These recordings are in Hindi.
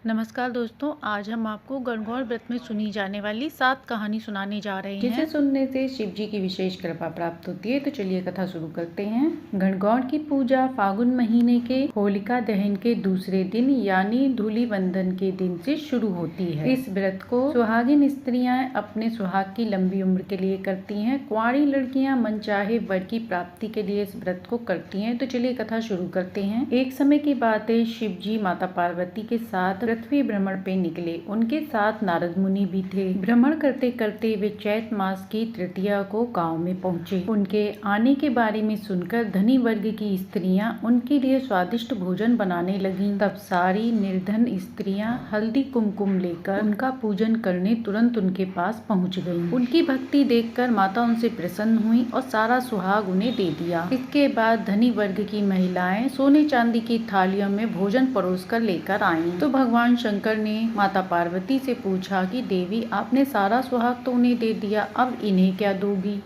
नमस्कार दोस्तों, आज हम आपको गणगौर व्रत में सुनी जाने वाली 7 कहानी सुनाने जा रहे हैं जिसे सुनने से शिव जी की विशेष कृपा प्राप्त होती है। तो चलिए कथा शुरू करते हैं। गणगौर की पूजा फागुन महीने के होलिका दहन के दूसरे दिन यानी धूली बंधन के दिन से शुरू होती है। इस व्रत को सुहागिन स्त्रियां अपने सुहाग की लंबी उम्र के लिए करती हैं। कुंवारी लड़कियां मनचाहे वर की प्राप्ति के लिए इस व्रत को करती हैं। तो चलिए कथा शुरू करते हैं। एक समय की बात है, शिव जी माता पार्वती के साथ पृथ्वी भ्रमण पे निकले। उनके साथ नारद मुनि भी थे। भ्रमण करते करते वे चैत मास की तृतीया को गांव में पहुंचे। उनके आने के बारे में सुनकर धनी वर्ग की स्त्रियां उनके लिए स्वादिष्ट भोजन बनाने लगीं। तब सारी निर्धन स्त्रियां हल्दी कुमकुम लेकर उनका पूजन करने तुरंत उनके पास पहुंच गईं। उनकी भक्ति देखकर माता उनसे प्रसन्न हुई और सारा सुहाग उन्हें दे दिया। इसके बाद धनी वर्ग की महिलाएं सोने चांदी की थालियों में भोजन परोस कर लेकर आईं। तो भगवान शंकर ने माता पार्वती से पूछा कि देवी, आपने सारा सुहाग तो उन्हें दे दिया, अब इन्हें क्या दोगी?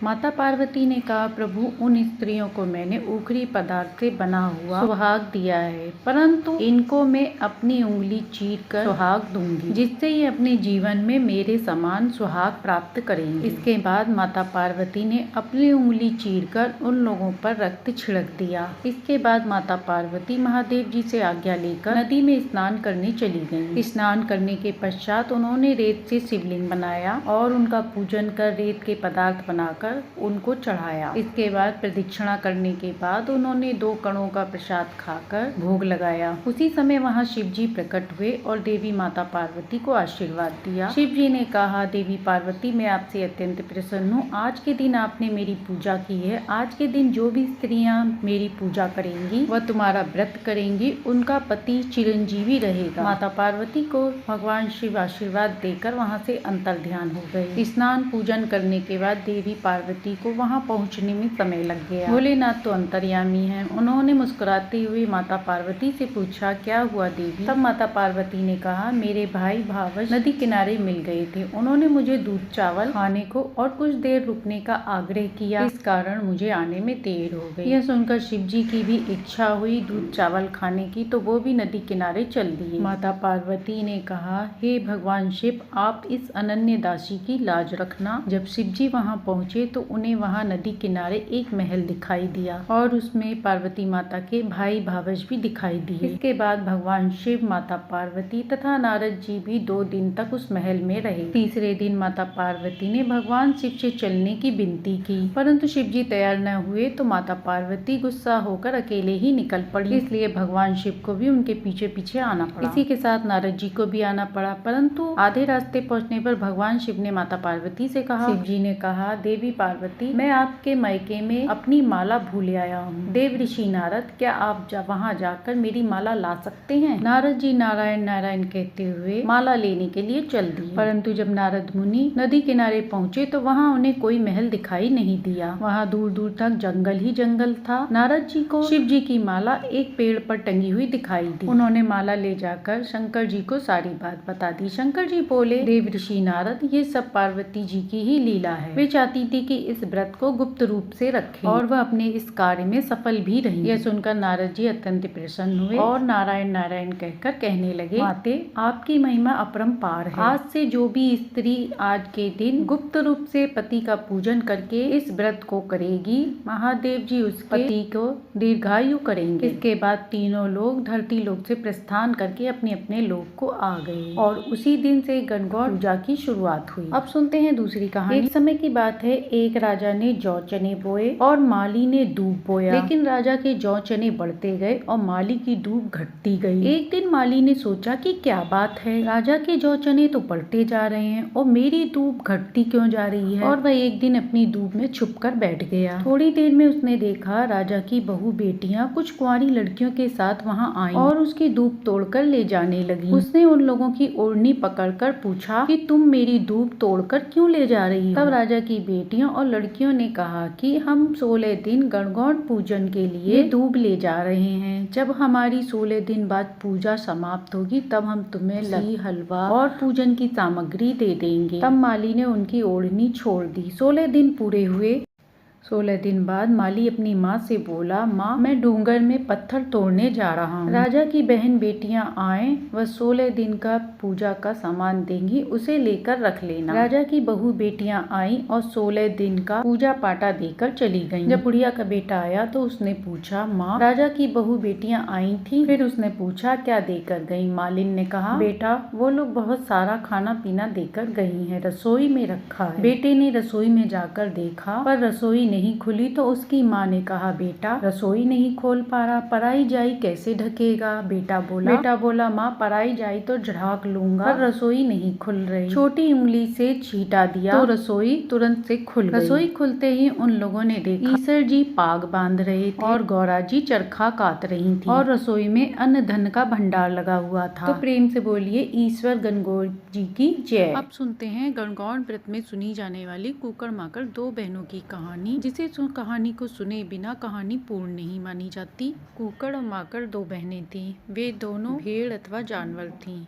माता पार्वती ने कहा, प्रभु, उन स्त्रियों को मैंने ऊखरी पदार्थ से बना हुआ सुहाग दिया है, परंतु इनको मैं अपनी उंगली चीर कर सुहाग दूंगी, जिससे ये अपने जीवन में मेरे समान सुहाग प्राप्त करेंगे। इसके बाद माता पार्वती ने अपनी उंगली चीर कर उन लोगों पर रक्त छिड़क दिया। इसके बाद माता पार्वती महादेव जी से आज्ञा लेकर नदी में स्नान करने चली गयी। स्नान करने के पश्चात उन्होंने रेत से शिवलिंग बनाया और उनका पूजन कर रेत के पदार्थ बनाकर उनको चढ़ाया। इसके बाद प्रदक्षिणा करने के बाद उन्होंने 2 कणों का प्रसाद खाकर भोग लगाया। उसी समय वहां शिव जी प्रकट हुए और देवी माता पार्वती को आशीर्वाद दिया। शिव जी ने कहा, देवी पार्वती, मैं आपसे अत्यंत प्रसन्न हूँ। आज के दिन आपने मेरी पूजा की है। आज के दिन जो भी स्त्रियां मेरी पूजा करेंगी वह तुम्हारा व्रत करेंगी, उनका पति चिरंजीवी रहेगा। माता पार्वती को भगवान शिव आशीर्वाद देकर वहाँ से अंतर्ध्यान हो गए। स्नान पूजन करने के बाद देवी पार्वती को वहां पहुंचने में समय लग गया। भोलेनाथ तो अंतर्यामी हैं। उन्होंने मुस्कुराते हुए माता पार्वती से पूछा, क्या हुआ देवी? तब माता पार्वती ने कहा, मेरे भाई भावज नदी किनारे मिल गए थे। उन्होंने मुझे दूध चावल खाने को और कुछ देर रुकने का आग्रह किया। इस कारण मुझे आने में देर हो गई। यह सुनकर शिव जी की भी इच्छा हुई दूध चावल खाने की, तो वो भी नदी किनारे चल दिए। माता पार्वती ने कहा, हे भगवान शिव, आप इस अनन्य दासी की लाज रखना। जब शिव जी वहाँ पहुँचे तो उन्हें वहां नदी किनारे एक महल दिखाई दिया और उसमें पार्वती माता के भाई भावज भी दिखाई दिए। इसके बाद भगवान शिव, माता पार्वती तथा नारद जी भी 2 दिन तक उस महल में रहे। तीसरे दिन माता पार्वती ने भगवान शिव से चलने की विनती की, परंतु शिव जी तैयार न हुए तो माता पार्वती गुस्सा होकर अकेले ही निकल पड़ी। इसलिए भगवान शिव को भी उनके पीछे पीछे आना पड़ा। इसी के साथ नारद जी को भी आना पड़ा, परंतु आधे रास्ते पहुँचने पर भगवान शिव ने माता पार्वती से कहा, शिव जी ने कहा, देवी पार्वती, मैं आपके मायके में अपनी माला भूल आया हूँ। देव ऋषि नारद, क्या आप वहाँ जाकर मेरी माला ला सकते हैं? नारद जी नारायण नारायण कहते हुए माला लेने के लिए चल दिए, परंतु जब नारद मुनि नदी किनारे पहुँचे तो वहाँ उन्हें कोई महल दिखाई नहीं दिया। वहाँ दूर दूर तक जंगल ही जंगल था। नारद जी को शिव जी की माला एक पेड़ पर टंगी हुई दिखाई दी। उन्होंने माला ले जाकर शंकर जी को सारी बात बता दी। शंकर जी बोले, देव ऋषि नारद, ये सब पार्वती जी की ही लीला है। वे चाहती थी कि इस व्रत को गुप्त रूप से रखें और वह अपने इस कार्य में सफल भी रही। यह सुनकर नारद जी अत्यंत प्रसन्न हुए और नारायण नारायण कहकर कहने लगे, माते, आपकी महिमा अपरंपार है। आज से जो भी स्त्री आज के दिन गुप्त रूप से पति का पूजन करके इस व्रत को करेगी, महादेव जी उसके पति को दीर्घायु करेंगे। इसके बाद तीनों लोग धरती लोक से प्रस्थान करके अपने अपने लोक को आ गए और उसी दिन से गणगौर पूजा की शुरुआत हुई। अब सुनते हैं दूसरी कहानी। एक समय की बात है, एक राजा ने जौ चने बोए और माली ने दूब बोया, लेकिन राजा के जौ चने बढ़ते गए और माली की दूब घटती गई। एक दिन माली ने सोचा कि क्या बात है, राजा के जौ चने तो बढ़ते जा रहे हैं और मेरी दूब घटती क्यों जा रही है। और वह एक दिन अपनी दूब में छुपकर बैठ गया। थोड़ी देर में उसने देखा राजा की बहू बेटियां कुछ कुंवारी लड़कियों के साथ वहां आईं और उसकी दूब तोड़कर ले जाने लगी। उसने उन लोगों की ओढ़नी पकड़कर पूछा कि तुम मेरी दूब तोड़कर क्यों ले जा रही हो। तब राजा की बेटियों और लड़कियों ने कहा कि हम 16 दिन गणगौर पूजन के लिए दूब ले जा रहे हैं। जब हमारी 16 दिन बाद पूजा समाप्त होगी तब हम तुम्हें लस्सी, हलवा और पूजन की सामग्री दे देंगे। तब माली ने उनकी ओढ़नी छोड़ दी। 16 दिन पूरे हुए। 16 दिन बाद माली अपनी माँ से बोला, माँ मैं डूंगर में पत्थर तोड़ने जा रहा हूँ। राजा की बहन बेटियां आए, वह 16 दिन का पूजा का सामान देंगी, उसे लेकर रख लेना। राजा की बहू बेटियां आई और 16 दिन का पूजा पाटा देकर चली गईं। जब बुढ़िया का बेटा आया तो उसने पूछा, माँ राजा की बहू बेटियां आई थी? फिर उसने पूछा, क्या देकर गई? मालिन ने कहा, बेटा वो लोग बहुत सारा खाना पीना देकर गई हैं, रसोई में रखा है। बेटे ने रसोई में जाकर देखा पर रसोई नहीं खुली तो उसकी माँ ने कहा, बेटा रसोई नहीं खोल पा रहा, पराई जाई कैसे ढकेगा? बेटा बोला माँ पराई जाई तो ढाक लूंगा पर रसोई नहीं खुल रही। छोटी उंगली से छींटा दिया तो रसोई तुरंत से खुल गई। रसोई खुलते ही उन लोगों ने देखा ईसर जी पाग बांध रहे थे और गौरा जी चरखा काट रही थी और रसोई में अन्न धन का भंडार लगा हुआ था। तो प्रेम से बोलिए ईश्वर गणगौर जी की जय। अब सुनते हैं गणगौर व्रत में सुनी जाने वाली कुकड़ माकड़ दो बहनों की कहानी, जिसे कहानी को सुने बिना कहानी पूर्ण नहीं मानी जाती। कुकड़ और माकड़ दो बहनें थीं। वे दोनों भेड़ अथवा जानवर थीं।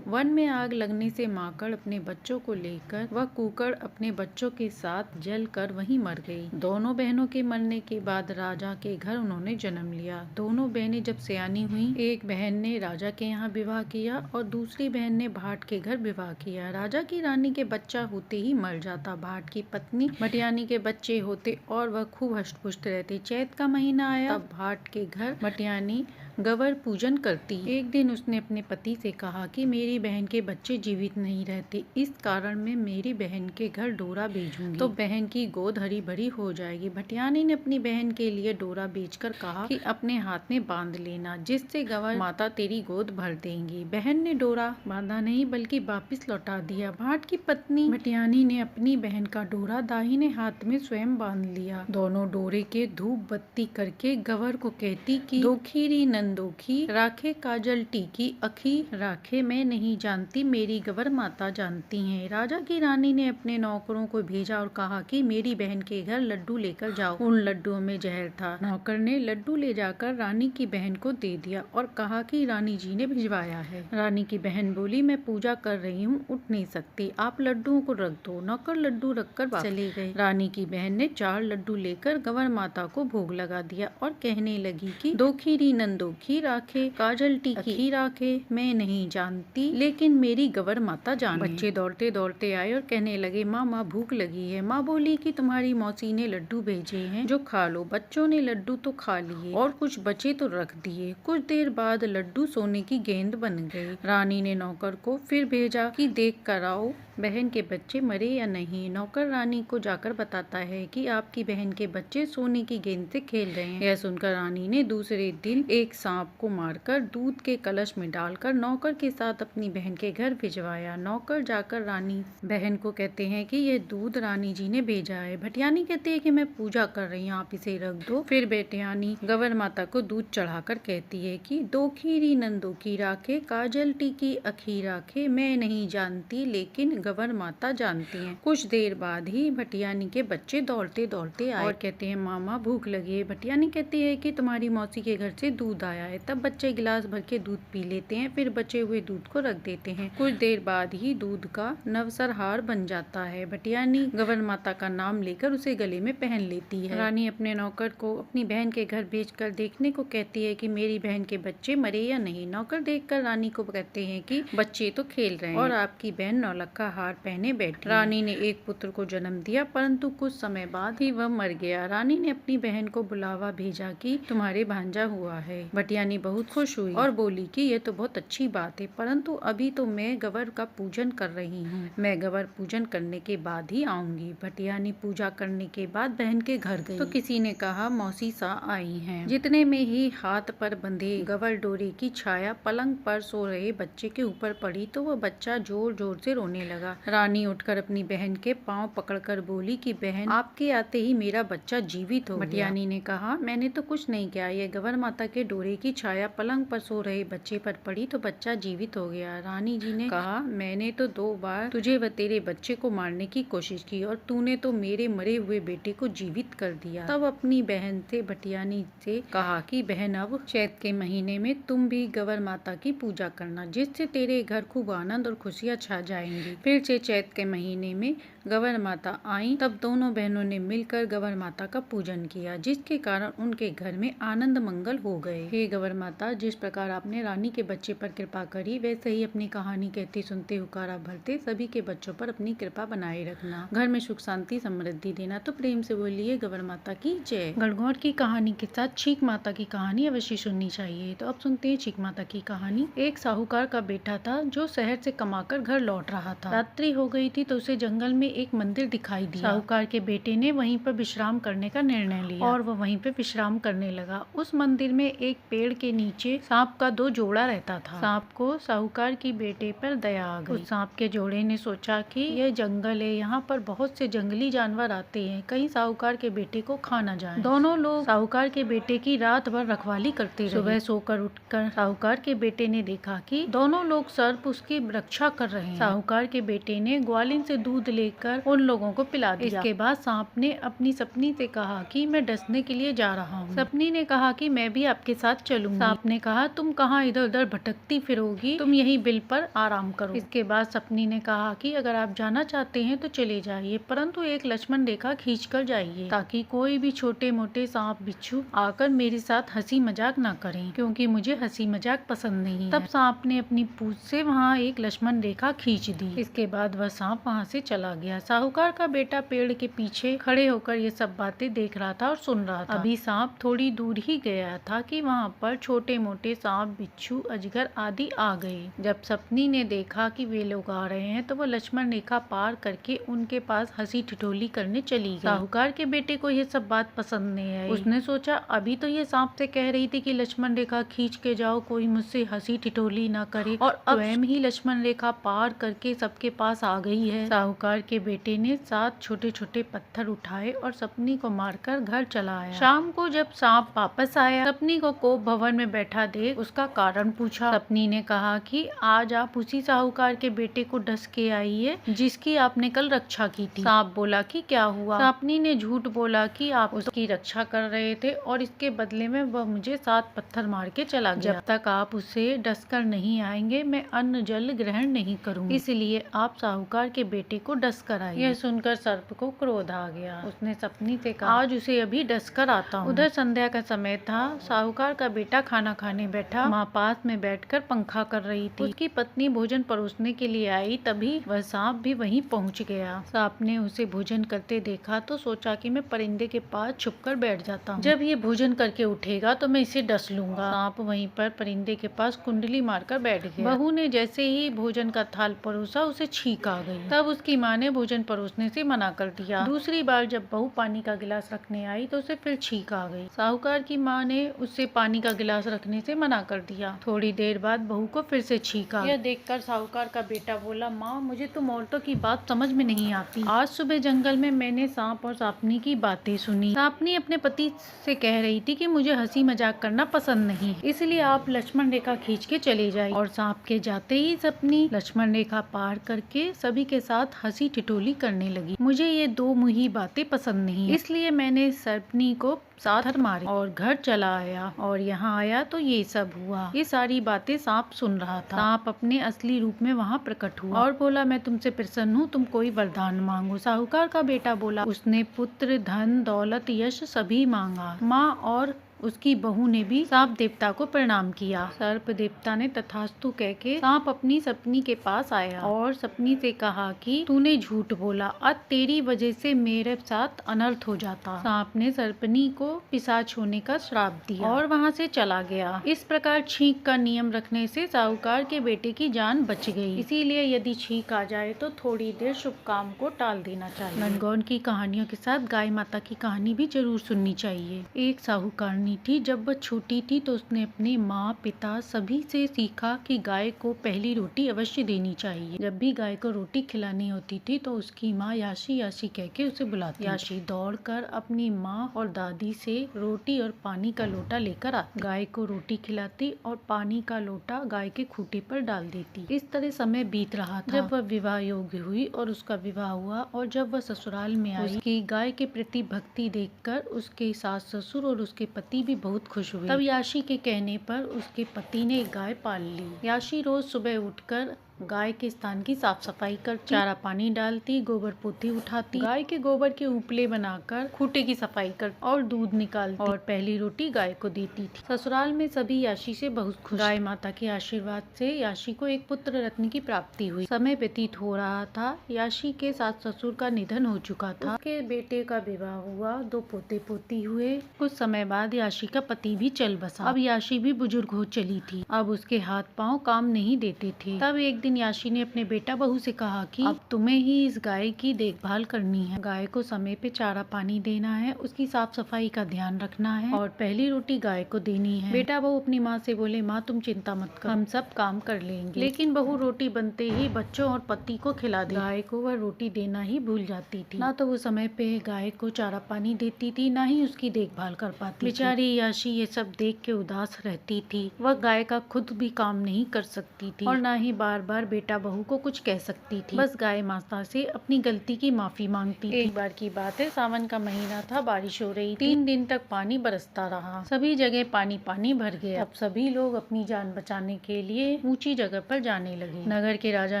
वन में आग लगने से माकड़ अपने बच्चों को लेकर व कुकड़ अपने बच्चों के साथ जलकर वहीं मर गई। दोनों बहनों के मरने के बाद राजा के घर उन्होंने जन्म लिया। दोनों बहनें जब सयानी हुई, एक बहन ने राजा के यहाँ विवाह किया और दूसरी बहन ने भाट के घर विवाह किया। राजा की रानी के बच्चा होते ही मर जाता। भाट की पत्नी भटियानी के बच्चे होते और वह खूब हष्ट-पुष्ट रहती। चैत का महीना आया तब भाट के घर भटियानी गवर पूजन करती। एक दिन उसने अपने पति से कहा कि मेरी बहन के बच्चे जीवित नहीं रहते, इस कारण मैं मेरी बहन के घर डोरा भेजूंगी तो बहन की गोद हरी भरी हो जाएगी। भटियानी ने अपनी बहन के लिए डोरा बेचकर कहा कि अपने हाथ में बांध लेना, जिससे गवर माता तेरी गोद भर देंगी। बहन ने डोरा बांधा नहीं बल्कि वापिस लौटा दिया। भाट की पत्नी भटियानी ने अपनी बहन का डोरा दाहिने हाथ में स्वयं बांध लिया। दोनों डोरे के धूप बत्ती करके गवर को कहती कि दोखीरी नंदोखी राखे काजल टीकी अखी राखे, मैं नहीं जानती मेरी गवर माता जानती हैं। राजा की रानी ने अपने नौकरों को भेजा और कहा कि मेरी बहन के घर लड्डू लेकर जाओ। उन लड्डुओं में जहर था। नौकर ने लड्डू ले जाकर रानी की बहन को दे दिया और कहा कि रानी जी ने भिजवाया है। रानी की बहन बोली, मैं पूजा कर रही हूँ, उठ नहीं सकती, आप लड्डुओं को रख दो। नौकर लड्डू रखकर चले गए। रानी की बहन ने 4 लड्डू लेकर गवर माता को भोग लगा दिया और कहने लगी कि दोखीरी नंदोखी राखे काजल टीकी राखे, मैं नहीं जानती लेकिन मेरी गवर माता जाने। बच्चे दौड़ते दौड़ते आए और कहने लगे, माँ भूख लगी है। माँ बोली कि तुम्हारी मौसी ने लड्डू भेजे हैं, जो खा लो। बच्चों ने लड्डू तो खा लिए और कुछ बचे तो रख दिए। कुछ देर बाद लड्डू सोने की गेंद बन गए। रानी ने नौकर को फिर भेजा कि देख कर आओ बहन के बच्चे मरे या नहीं। नौकर रानी को जाकर बताता है कि आपकी बहन के बच्चे सोने की गेंद से खेल रहे हैं। यह सुनकर रानी ने दूसरे दिन एक सांप को मारकर दूध के कलश में डालकर नौकर के साथ अपनी बहन के घर भिजवाया। नौकर जाकर रानी बहन को कहते हैं कि यह दूध रानी जी ने भेजा है। भटियानी कहती है कि मैं पूजा कर रही हूँ, आप इसे रख दो। फिर भटियानी गवर माता को दूध चढ़ाकर कहती है कि दोखीरी नंदोखी राखे काजल टीकी अखी राखे, मैं नहीं जानती लेकिन गवर माता जानती हैं। कुछ देर बाद ही भटियानी के बच्चे दौड़ते दौड़ते आए और कहते हैं, मामा भूख लगी है। भटियानी कहती है कि तुम्हारी मौसी के घर से दूध आया है। तब बच्चे गिलास भर के दूध पी लेते हैं, फिर बचे हुए दूध को रख देते हैं। कुछ देर बाद ही दूध का नवसर हार बन जाता है। भटियानी गवर माता का नाम लेकर उसे गले में पहन लेती है। रानी अपने नौकर को अपनी बहन के घर भेजकर देखने को कहती है कि मेरी बहन के बच्चे मरे या नहीं। नौकर देखकर रानी को कहते हैं कि बच्चे तो खेल रहे हैं और आपकी बहन नौलखा हार पहने बैठी। रानी ने एक पुत्र को जन्म दिया, परंतु कुछ समय बाद ही वह मर गया। रानी ने अपनी बहन को बुलावा भेजा कि तुम्हारे भांजा हुआ है। भटियानी बहुत खुश हुई और बोली कि यह तो बहुत अच्छी बात है, परंतु अभी तो मैं गवर का पूजन कर रही हूँ, मैं गवर पूजन करने के बाद ही आऊंगी। भटियानी पूजा करने के बाद बहन के घर गई तो किसी ने कहा, मौसी सा आई हैं। जितने में ही हाथ पर बंधे गवर डोरे की छाया पलंग पर सो रहे बच्चे के ऊपर पड़ी तो वह बच्चा जोर जोर से रोने लगा। रानी उठकर अपनी बहन के पांव पकड़कर बोली कि बहन, आपके आते ही मेरा बच्चा जीवित हो गया। भटियानी ने कहा, मैंने तो कुछ नहीं किया, यह गवर माता के डोरे की छाया पलंग पर सो रहे बच्चे पर पड़ी तो बच्चा जीवित हो गया। रानी जी ने कहा, मैंने तो 2 बार तुझे व तेरे बच्चे को मारने की कोशिश की और तूने तो मेरे मरे हुए बेटे को जीवित कर दिया। तब अपनी बहन से भटियानी से कहा कि बहन, अब चैत के महीने में तुम भी गवर माता की पूजा करना, जिससे तेरे घर खूब आनंद और खुशियाँ छा जाएंगी। फिर से चैत के महीने में गवर माता आई तब दोनों बहनों ने मिलकर गवर माता का पूजन किया, जिसके कारण उनके घर में आनंद मंगल हो गए। हे गवर माता, जिस प्रकार आपने रानी के बच्चे पर कृपा करी, वैसे ही अपनी कहानी कहते सुनते हुकारा भरते सभी के बच्चों पर अपनी कृपा बनाए रखना, घर में सुख शांति समृद्धि देना। तो प्रेम से बोलिए गवर माता की जय। गणगौर की कहानी के साथ छींक माता की कहानी अवश्य सुननी चाहिए। तो अब सुनते हैं छींक माता की कहानी। एक साहूकार का बेटा था जो शहर से कमाकर घर लौट रहा था। रात्रि हो गई थी तो उसे जंगल में एक मंदिर दिखाई दिया। साहूकार के बेटे ने वहीं पर विश्राम करने का निर्णय लिया और वह वहीं पर विश्राम करने लगा। उस मंदिर में एक पेड़ के नीचे सांप का 2 जोड़ा रहता था। सांप को साहूकार की बेटे पर दया आ गई। उस सांप के जोड़े ने सोचा कि यह जंगल है, यहाँ पर बहुत से जंगली जानवर आते हैं, कहीं साहूकार के बेटे को खा न जाए। दोनों लोग साहूकार के बेटे की रात भर रखवाली करते रहे। सुबह सोकर उठकर साहूकार के बेटे ने देखा कि दोनों लोग सर्प उसकी रक्षा कर रहे हैं। साहूकार के बेटे ने ग्वालिन से दूध लेकर उन लोगों को पिला दिया। इसके बाद सांप ने अपनी सपनी से कहा कि मैं डसने के लिए जा रहा हूँ। सपनी ने कहा कि मैं भी आपके साथ चलूंगी। सांप ने कहा तुम कहाँ इधर उधर भटकती फिरोगी, तुम यहीं बिल पर आराम करो। इसके बाद सपनी ने कहा कि अगर आप जाना चाहते हैं तो चले जाइए, परंतु एक लक्ष्मण रेखा खींच कर जाइए ताकि कोई भी छोटे मोटे सांप बिच्छू आकर मेरे साथ हंसी मजाक ना करें, क्योंकि मुझे हंसी मजाक पसंद नहीं। तब सांप ने अपनी पूंछ से वहाँ एक लक्ष्मण रेखा खींच दी। इसके बाद वह सांप वहाँ से चला गया। साहूकार का बेटा पेड़ के पीछे खड़े होकर ये सब बातें देख रहा था और सुन रहा था। अभी सांप थोड़ी दूर ही गया था कि वहाँ पर छोटे मोटे सांप बिच्छू अजगर आदि आ गए। जब सपनी ने देखा कि वे लोग आ रहे हैं तो वह लक्ष्मण रेखा पार करके उनके पास हंसी ठिठोली करने चली गई। साहूकार के बेटे को ये सब बात पसंद नहीं आई। उसने सोचा अभी तो ये सांप से कह रही थी कि लक्ष्मण रेखा खींच के जाओ, कोई मुझसे हंसी ठिठोली ना करे, और अब स्वयं ही लक्ष्मण रेखा पार करके सबके पास आ गई है। साहूकार के बेटे ने 7 छोटे छोटे पत्थर उठाए और सपनी को मारकर घर चला आया। शाम को जब सांप वापस आया, सपनी को कोप भवन में बैठा देख उसका कारण पूछा। सपनी ने कहा कि आज आप उसी साहूकार के बेटे को डस के आई है जिसकी आपने कल रक्षा की थी। सांप बोला कि क्या हुआ? सपनी ने झूठ बोला कि आप उसकी रक्षा कर रहे थे और इसके बदले में वह मुझे 7 पत्थर मार के चला गया। जब तक आप उसे डस कर नहीं आएंगे मैं अन्न जल ग्रहण नहीं करूंगी, इसलिए आप साहूकार के बेटे को डस कर आइए। यह सुनकर सर्प को क्रोध आ गया। उसने सपनी से कहा आज उसे अभी डस कर आता हूँ। उधर संध्या का समय था। साहूकार का बेटा खाना खाने बैठा। माँ पास में बैठकर पंखा कर रही थी। उसकी पत्नी भोजन परोसने के लिए आई, तभी वह सांप भी वहीं पहुंच गया। सांप ने उसे भोजन करते देखा तो सोचा कि मैं परिंदे के पास छुपकर बैठ जाता हूँ, जब ये भोजन करके उठेगा तो मैं इसे डस लूंगा। सांप वहीं पर परिंदे के पास कुंडली मारकर बैठ गया। बहू ने जैसे ही भोजन का थाल परोसा उसे छींक आ गई। तब उसकी माँ ने भोजन परोसने से मना कर दिया। दूसरी बार जब बहू पानी का गिलास रखने आई तो उसे फिर छींक आ गई। साहूकार की माँ ने उससे पानी का गिलास रखने से मना कर दिया। थोड़ी देर बाद बहू को फिर से छींक आ गई। यह देखकर साहूकार का बेटा बोला माँ मुझे तुम औरतों की बात समझ में नहीं आती। आज सुबह जंगल में मैंने सांप और सांपनी की बातें सुनी। सांपनी अपने पति से कह रही थी कि मुझे हंसी मजाक करना पसंद नहीं, इसलिए आप लक्ष्मण रेखा खींच के चले जाइए। और सांप के जाते ही सपनी लक्ष्मण रेखा पार करके सभी के साथ हंसी ठिठोली करने लगी। मुझे ये 2 मुही बातें पसंद नहीं, इसलिए मैंने सपनी को 7 मारे और घर चला आया और यहाँ आया तो ये सब हुआ। ये सारी बातें सांप सुन रहा था। सांप अपने असली रूप में वहाँ प्रकट हुआ और बोला मैं तुमसे प्रसन्न हूँ, तुम कोई वरदान मांगो। साहूकार का बेटा बोला उसने पुत्र धन दौलत यश सभी मांगा। माँ और उसकी बहू ने भी सांप देवता को प्रणाम किया। सर्प देवता ने तथास्तु कह के सांप अपनी सपनी के पास आया और सपनी से कहा कि तूने झूठ बोला, आज तेरी वजह से मेरे साथ अनर्थ हो जाता। सांप ने सर्पनी को पिशाच होने का श्राप दिया और वहाँ से चला गया। इस प्रकार छींक का नियम रखने से साहूकार के बेटे की जान बच गई। इसीलिए यदि छींक आ जाए तो थोड़ी देर शुभ काम को टाल देना चाहिए। गणगौर की कहानियों के साथ गाय माता की कहानी भी जरूर सुननी चाहिए। एक साहूकार थी। जब वह छोटी थी तो उसने अपने माँ पिता सभी से सीखा कि गाय को पहली रोटी अवश्य देनी चाहिए। जब भी गाय को रोटी खिलानी होती थी तो उसकी माँ याशी याशी कह के उसे बुलाती। याशी दौड़कर अपनी माँ और दादी से रोटी और पानी का लोटा लेकर आती। गाय को रोटी खिलाती और पानी का लोटा गाय के खूंटे पर डाल देती। इस तरह समय बीत रहा था। जब वह विवाह योग्य हुई और उसका विवाह हुआ और जब वह ससुराल में आई, उसकी गाय के प्रति भक्ति देखकर उसके सास ससुर और उसके पति भी बहुत खुश हुए। तब याशी के कहने पर उसके पति ने एक गाय पाल ली। याशी रोज सुबह उठकर गाय के स्थान की साफ सफाई करती, चारा पानी डालती, गोबर पोती उठाती, गाय के गोबर के उपले बनाकर खूंटे की सफाई करती और दूध निकालती और पहली रोटी गाय को देती थी। ससुराल में सभी याशी से बहुत खुश। गाय माता के आशीर्वाद से याशी को एक पुत्र रत्न की प्राप्ति हुई। समय व्यतीत हो रहा था। याशी के सास ससुर का निधन हो चुका था। उसके बेटे का विवाह हुआ, 2 पोते पोती हुए। कुछ समय बाद याशी का पति भी चल बसा। अब याशी भी बुजुर्ग हो चली थी। अब उसके हाथ पांव काम नहीं देते थे। तब एक दिन याशी ने अपने बेटा बहू से कहा कि अब तुम्हें ही इस गाय की देखभाल करनी है। गाय को समय पे चारा पानी देना है, उसकी साफ सफाई का ध्यान रखना है और पहली रोटी गाय को देनी है। बेटा बहू अपनी माँ से बोले, माँ तुम चिंता मत करो, हम सब काम कर लेंगे। लेकिन बहू रोटी बनते ही बच्चों और पति को खिला दे। गाय को वह रोटी देना ही भूल जाती थी। ना तो वो समय पे गाय को चारा पानी देती थी, ना ही उसकी देखभाल कर पाती। बेचारी याशी ये सब देख के उदास रहती थी। वह गाय का खुद भी काम नहीं कर सकती थी और ना ही बार बार बेटा बहू को कुछ कह सकती थी। बस गाय माता से अपनी गलती की माफी मांगती थी। एक बार की बात है, सावन का महीना था, बारिश हो रही। 3 दिन तक पानी बरसता रहा। सभी जगह पानी पानी भर गया। अब सभी लोग अपनी जान बचाने के लिए ऊंची जगह पर जाने लगे। नगर के राजा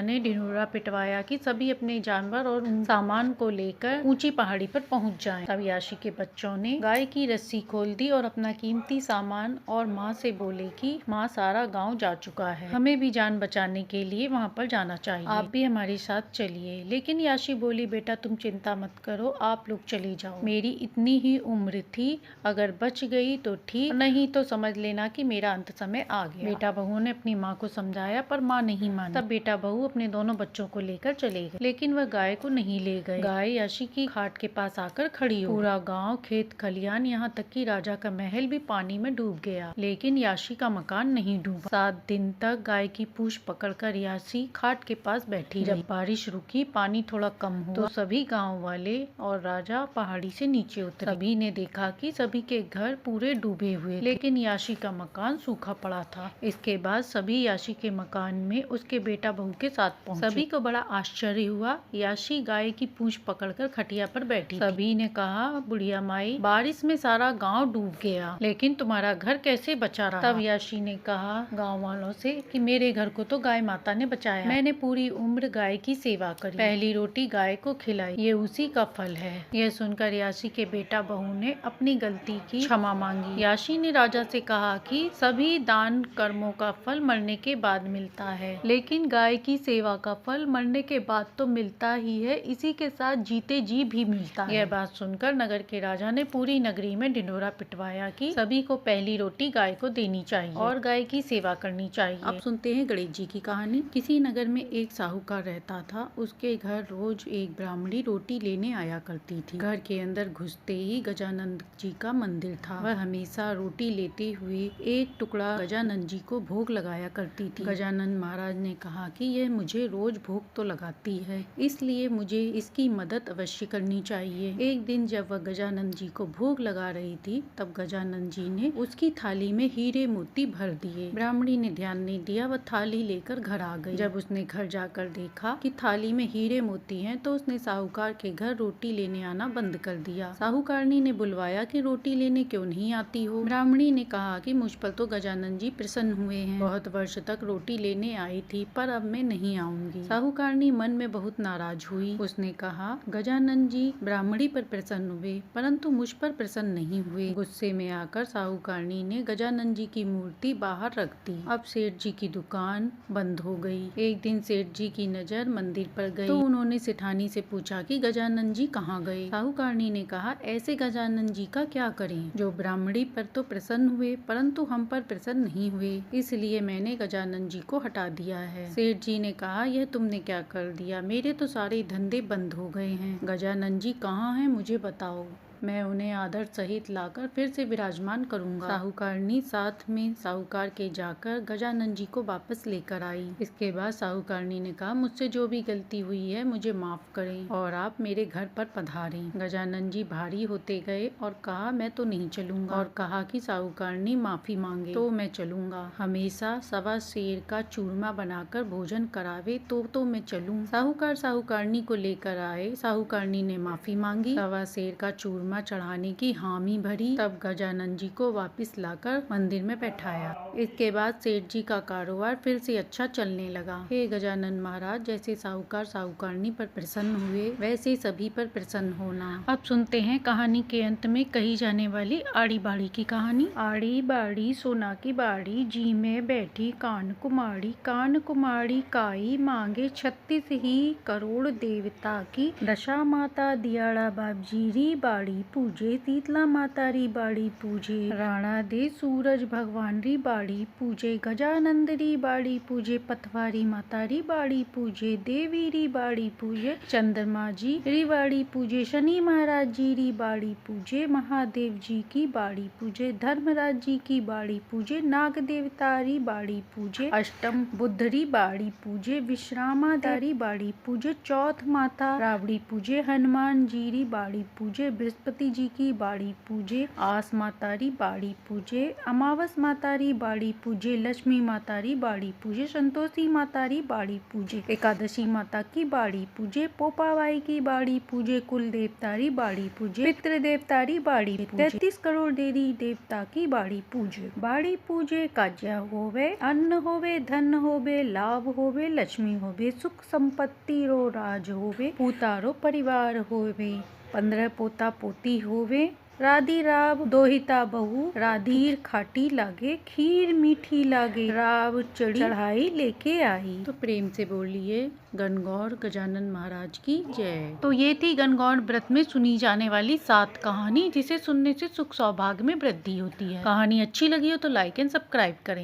ने ढिंढोरा पिटवाया कि सभी अपने जानवर और सामान को लेकर ऊंची पहाड़ी पर पहुंच जाएं। तब याशी के बच्चों ने गाय की रस्सी खोल दी और अपना कीमती सामान और माँ से बोले कि माँ सारा गांव जा चुका है, हमें भी जान बचाने के लिए वहाँ पर जाना चाहिए, आप भी हमारे साथ चलिए। लेकिन याशी बोली, बेटा तुम चिंता मत करो, आप लोग चले जाओ, मेरी इतनी ही उम्र थी, अगर बच गई तो ठीक, नहीं तो समझ लेना कि मेरा अंत समय आ गया। बेटा बहू ने अपनी माँ को समझाया पर माँ नहीं मानी। तब बेटा बहू अपने दोनों बच्चों को लेकर चले गए, लेकिन वह गाय को नहीं ले गए। गाय याशी की खाट के पास आकर खड़ी हो। पूरा गांव, खेत खलियान, यहाँ तक कि राजा का महल भी पानी में डूब गया, लेकिन याशी का मकान नहीं डूबा। 7 दिन तक गाय की पूंछ पकड़कर याशी खाट के पास बैठी रही। जब बारिश रुकी, पानी थोड़ा कम हुआ, तो सभी गांव वाले और राजा पहाड़ी से नीचे उतरे। सभी ने देखा कि सभी के घर पूरे डूबे हुए, लेकिन याशी का मकान सूखा पड़ा था। इसके बाद सभी याशी के मकान में उसके बेटा बहू के साथ पहुंचे। सभी को बड़ा आश्चर्य हुआ। याशी गाय की पूंछ पकड़कर खटिया पर बैठी। सभी ने कहा, बुढ़िया माई, बारिश में सारा गांव डूब गया, लेकिन तुम्हारा घर कैसे बचा रहा? तब याशी ने कहा गांव वालों से कि मेरे घर को तो गाय माता ने बचाया, मैंने पूरी उम्र गाय की सेवा करी, पहली रोटी गाय को खिलाई, ये उसी का फल है। यह सुनकर याशी के बेटा बहू ने अपनी गलती की क्षमा मांगी। याशी ने राजा से कहा कि सभी दान कर्मों का फल मरने के बाद मिलता है, लेकिन गाय की सेवा का फल मरने के बाद तो मिलता ही है, इसी के साथ जीते जी भी मिलता है। यह बात सुनकर नगर के राजा ने पूरी नगरी में ढिंढोरा पिटवाया कि सभी को पहली रोटी गाय को देनी चाहिए और गाय की सेवा करनी चाहिए। अब सुनते हैं गणेश जी की कहानी। किसी नगर में एक साहूकार रहता था। उसके घर रोज एक ब्राह्मणी रोटी लेने आया करती थी। घर के अंदर घुसते ही गजानन जी का मंदिर था। वह हमेशा रोटी लेते हुए एक टुकड़ा गजानन जी को भोग लगाया करती थी। गजानन महाराज ने कहा कि यह मुझे रोज भोग तो लगाती है, इसलिए मुझे इसकी मदद अवश्य करनी चाहिए। एक दिन जब वह गजानन जी को भोग लगा रही थी, तब गजानन जी ने उसकी थाली में हीरे मोती भर दिए। ब्राह्मणी ने ध्यान नहीं दिया, वह थाली लेकर घर आ गई। जब उसने घर जाकर देखा कि थाली में हीरे मोती हैं, तो उसने साहूकार के घर रोटी लेने आना बंद कर दिया। साहूकारनी ने बुलवाया कि रोटी लेने क्यों नहीं आती हो? ब्राह्मणी ने कहा कि मुझ पर तो गजानन जी प्रसन्न हुए हैं, बहुत वर्ष तक रोटी लेने आई थी, पर अब मैं नहीं आऊंगी। साहूकारनी मन में बहुत नाराज हुई। उसने कहा, गजानन जी ब्राह्मणी पर प्रसन्न हुए, परंतु मुझ पर प्रसन्न नहीं हुए। गुस्से में आकर साहूकारनी ने गजानन जी की मूर्ति बाहर रख दी। अब सेठ जी की दुकान बंद हो गई। एक दिन सेठ जी की नजर मंदिर पर गई, तो उन्होंने सेठानी से पूछा कि गजानन जी कहाँ गए? साहूकारनी ने कहा, ऐसे गजानन जी का क्या करें, जो ब्राह्मणी पर तो प्रसन्न हुए, परंतु हम पर प्रसन्न नहीं हुए, इसलिए मैंने गजानन जी को हटा दिया है। सेठ जी ने कहा, यह तुमने क्या कर दिया? मेरे तो सारे धंधे बंद हो गए हैं। गजानन जी कहाँ हैं, मुझे बताओ, मैं उन्हें आदर सहित लाकर फिर से विराजमान करूंगा। साहूकारनी साथ में साहूकार के जाकर गजानन जी को वापस लेकर आई। इसके बाद साहूकारनी ने कहा, मुझसे जो भी गलती हुई है मुझे माफ करें और आप मेरे घर पर पधारें। गजानन जी भारी होते गए और कहा, मैं तो नहीं चलूंगा, और कहा कि साहूकारनी माफी मांगे तो मैं चलूंगा। हमेशा सवा शेर का चूरमा बनाकर भोजन करावे तो मैं चलूं। साहूकार साहूकारनी को लेकर आए। साहूकारनी ने माफी मांगी। सवा शेर का चूरमा चूरमा चढ़ाने की हामी भरी, तब गजानन जी को वापस लाकर मंदिर में बैठाया। इसके बाद सेठ जी का कारोबार फिर से अच्छा चलने लगा। हे गजानन महाराज, जैसे साहूकार साहूकारनी पर प्रसन्न हुए, वैसे सभी पर प्रसन्न होना। अब सुनते हैं कहानी के अंत में कही जाने वाली आड़ी बाड़ी की कहानी। आड़ी बाड़ी सोना की बाड़ी, जी में बैठी कान कुमारी काई मांगे 36 ही करोड़ देवता की। दशा माता दियाड़ा बाप जी री बाड़ी पूजे, शीतला माता री बाड़ी पूजे, राणा दे सूरज भगवान री बाड़ी पूजे, गजानंद री बाड़ी पूजे, पतवारी माता री बाड़ी पूजे, देवी री बाड़ी पूजे, चंद्रमा जी री बाड़ी पूजे, शनि महाराज जी री बाड़ी पूजे, महादेव जी की बाड़ी पूजे, धर्मराज जी की बाड़ी पूजे, नाग देवता री बाड़ी पूजे, अष्टम बुद्ध री बाड़ी पूजे, विश्रामा री बाड़ी पूजे, चौथ माता रावड़ी पूजे, हनुमान जी री बाड़ी पूजे, बृहस्पति जी की बाड़ी पूजे, आस माता री बाड़ी पूजे, अमावस माता री बाड़ी पूजे, लक्ष्मी माता री बाड़ी पूजे, संतोषी माता री बाड़ी पूजे, एकादशी माता की बाड़ी पूजे, पोपाबाई की बाड़ी पूजे, कुल देवता री बाड़ी पूजे, पितृ देवता री बाड़ी पूजे, 33 करोड़ देवी देवता की बाड़ी पूजे। बाड़ी पूजे काज्या होवे, अन्न होवे, धन होवे, लाभ होवे, लक्ष्मी होवे, सुख संपत्ति रो राज होवे, पूतारो परिवार होवे, 15 पोता पोती होवे, राधी राव दोहिता बहू, राधीर खाटी लागे, खीर मीठी लागे, राव चढ़ाई लेके आई। तो प्रेम से बोलिए गणगौर गजानन महाराज की जय। तो ये थी गणगौर व्रत में सुनी जाने वाली 7 कहानी, जिसे सुनने से सुख सौभाग्य में वृद्धि होती है। कहानी अच्छी लगी हो तो लाइक एंड सब्सक्राइब करें।